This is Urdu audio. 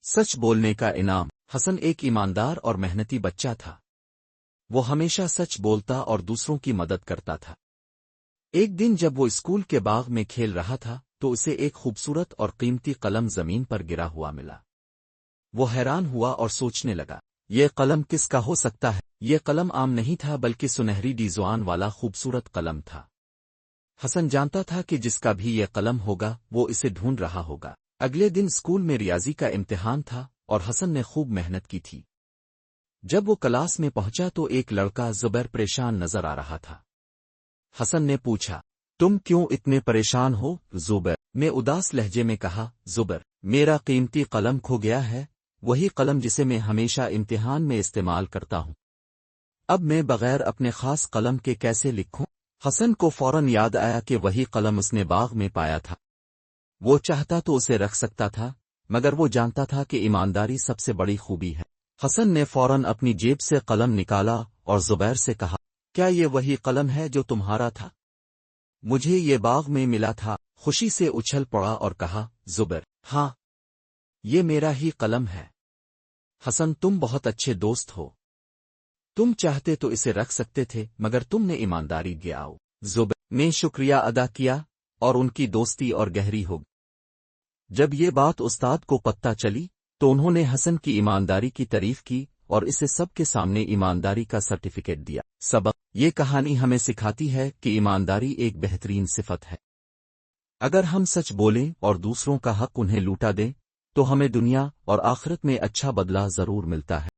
سچ بولنے کا انعام۔ حسن ایک ایماندار اور محنتی بچہ تھا۔ وہ ہمیشہ سچ بولتا اور دوسروں کی مدد کرتا تھا۔ ایک دن جب وہ اسکول کے باغ میں کھیل رہا تھا تو اسے ایک خوبصورت اور قیمتی قلم زمین پر گرا ہوا ملا۔ وہ حیران ہوا اور سوچنے لگا، یہ قلم کس کا ہو سکتا ہے؟ یہ قلم عام نہیں تھا بلکہ سنہری ڈیزائن والا خوبصورت قلم تھا۔ حسن جانتا تھا کہ جس کا بھی یہ قلم ہوگا وہ اسے ڈھونڈ رہا ہوگا۔ اگلے دن اسکول میں ریاضی کا امتحان تھا اور حسن نے خوب محنت کی تھی۔ جب وہ کلاس میں پہنچا تو ایک لڑکا زبیر پریشان نظر آ رہا تھا۔ حسن نے پوچھا، تم کیوں اتنے پریشان ہو زبیر؟ نے اداس لہجے میں کہا، زبیر، میرا قیمتی قلم کھو گیا ہے، وہی قلم جسے میں ہمیشہ امتحان میں استعمال کرتا ہوں۔ اب میں بغیر اپنے خاص قلم کے کیسے لکھوں؟ حسن کو فوراً یاد آیا کہ وہی قلم اس نے باغ میں پایا تھا۔ وہ چاہتا تو اسے رکھ سکتا تھا، مگر وہ جانتا تھا کہ ایمانداری سب سے بڑی خوبی ہے۔ حسن نے فوراً اپنی جیب سے قلم نکالا اور زبیر سے کہا، کیا یہ وہی قلم ہے جو تمہارا تھا؟ مجھے یہ باغ میں ملا تھا۔ خوشی سے اچھل پڑا اور کہا، زبیر، ہاں، یہ میرا ہی قلم ہے۔ حسن، تم بہت اچھے دوست ہو۔ تم چاہتے تو اسے رکھ سکتے تھے مگر تم نے ایمانداری دکھائی۔ زبیر نے شکریہ ادا کیا اور ان کی دوستی اور گہری ہو گئی۔ جب یہ بات استاد کو پتہ چلی تو انہوں نے حسن کی ایمانداری کی تعریف کی اور اسے سب کے سامنے ایمانداری کا سرٹیفکیٹ دیا۔ سبق: یہ کہانی ہمیں سکھاتی ہے کہ ایمانداری ایک بہترین صفت ہے۔ اگر ہم سچ بولیں اور دوسروں کا حق انہیں لوٹا دیں تو ہمیں دنیا اور آخرت میں اچھا بدلہ ضرور ملتا ہے۔